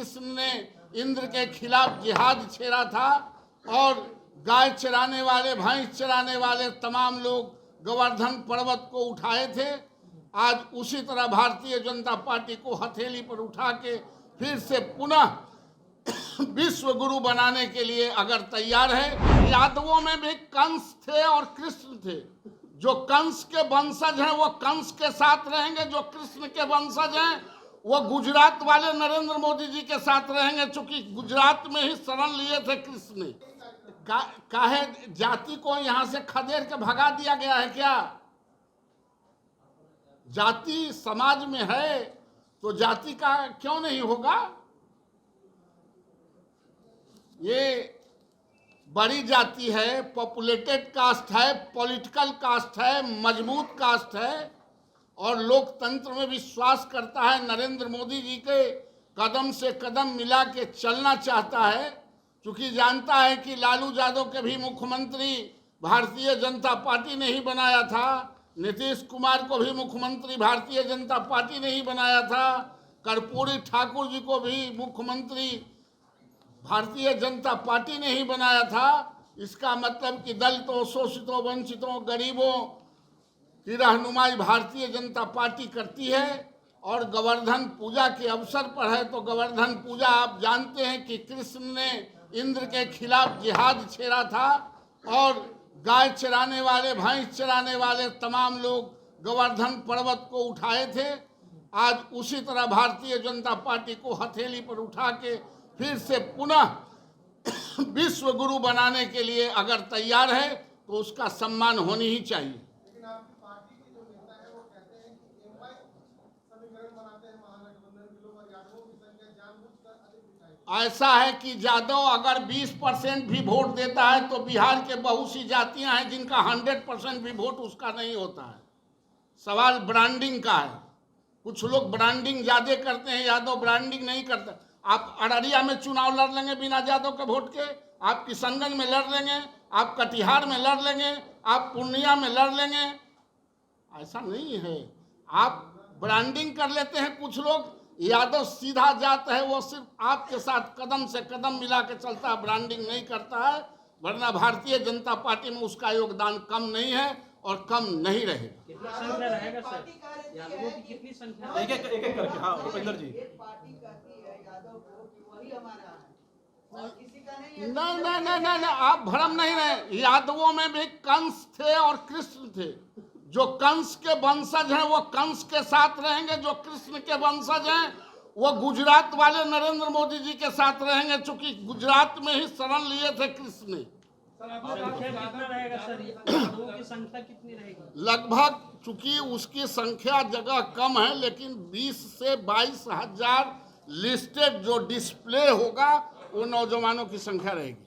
कृष्ण ने इंद्र के खिलाफ जिहाद छेड़ा था और गाय चराने वाले, भैंस चराने वाले तमाम लोग गोवर्धन पर्वत को उठाए थे। आज उसी तरह भारतीय जनता पार्टी को हथेली पर उठा के फिर से पुनः विश्व गुरु बनाने के लिए अगर तैयार है। यादवों में भी कंस थे और कृष्ण थे। जो कंस के वंशज हैं वो कंस के साथ रहेंगे, जो कृष्ण के वंशज हैं वो गुजरात वाले नरेंद्र मोदी जी के साथ रहेंगे, चूंकि गुजरात में ही शरण लिए थे कृष्ण ने। काहे जाति को यहां से खदेड़ के भगा दिया गया है क्या? जाति समाज में है तो जाति का क्यों नहीं होगा? ये बड़ी जाति है, पॉपुलेटेड कास्ट है, पॉलिटिकल कास्ट है, मजबूत कास्ट है और लोकतंत्र में विश्वास करता है। नरेंद्र मोदी जी के कदम से कदम मिला के चलना चाहता है, क्योंकि जानता है कि लालू यादव के भी मुख्यमंत्री भारतीय जनता पार्टी ने ही बनाया था, नीतीश कुमार को भी मुख्यमंत्री भारतीय जनता पार्टी ने ही बनाया था, कर्पूरी ठाकुर जी को भी मुख्यमंत्री भारतीय जनता पार्टी ने ही बनाया था। इसका मतलब कि दलितों, शोषितों, वंचितों, गरीबों की रहनुमाई भारतीय जनता पार्टी करती है। और गोवर्धन पूजा के अवसर पर है तो गोवर्धन पूजा आप जानते हैं कि कृष्ण ने इंद्र के खिलाफ जिहाद छेड़ा था और गाय चराने वाले, भैंस चराने वाले तमाम लोग गोवर्धन पर्वत को उठाए थे। आज उसी तरह भारतीय जनता पार्टी को हथेली पर उठा के फिर से पुनः विश्व गुरु बनाने के लिए अगर तैयार है तो उसका सम्मान होनी ही चाहिए। लेकिन आपकी पार्टी के जो नेता है वो कहते हैं कि एमवाई समीकरण बनाते हैं महागठबंधन के लोग और यादवों की संख्या जानबूझकर अधिक दिखाई। ऐसा है कि यादव अगर 20% भी वोट देता है तो बिहार के बहुत सी जातियां हैं जिनका 100% भी वोट उसका नहीं होता है। सवाल ब्रांडिंग का है। कुछ लोग ब्रांडिंग ज्यादा करते हैं, यादव ब्रांडिंग नहीं करते। आप अररिया में चुनाव लड़ लेंगे बिना यादव के वोट के, आप किशनगंज में लड़ लेंगे, आप कटिहार में लड़ लेंगे, आप पूर्णिया में लड़ लेंगे। ऐसा नहीं है। आप ब्रांडिंग कर लेते हैं कुछ लोग। यादव सीधा जाता है, वो सिर्फ आपके साथ कदम से कदम मिला के चलता है, ब्रांडिंग नहीं करता है। वरना भारतीय जनता पार्टी में उसका योगदान कम नहीं है और कम नहीं रहेगा। कितनी संख्या रहेगा सर? यादवों की कितनी संख्या? एक एक करके। हाँ भूपेंद्र जी, पार्टी कहती है यादव को कि वही हमारा है और किसी का नहीं है। नहीं, आप भ्रम नहीं रहे। यादवों में भी कंस थे और कृष्ण थे। जो कंस के वंशज हैं वो कंस के साथ रहेंगे, जो कृष्ण के वंशज हैं वो गुजरात वाले नरेंद्र मोदी जी के साथ रहेंगे, चूंकि गुजरात में ही शरण लिए थे कृष्ण ने। संख्या कितना रहेगा सर? यादवों की संख्या कितनी रहेगी? लगभग, चूंकि उसकी संख्या जगह कम है, लेकिन 20 से 22 हजार लिस्टेड जो डिस्प्ले होगा वो नौजवानों की संख्या रहेगी।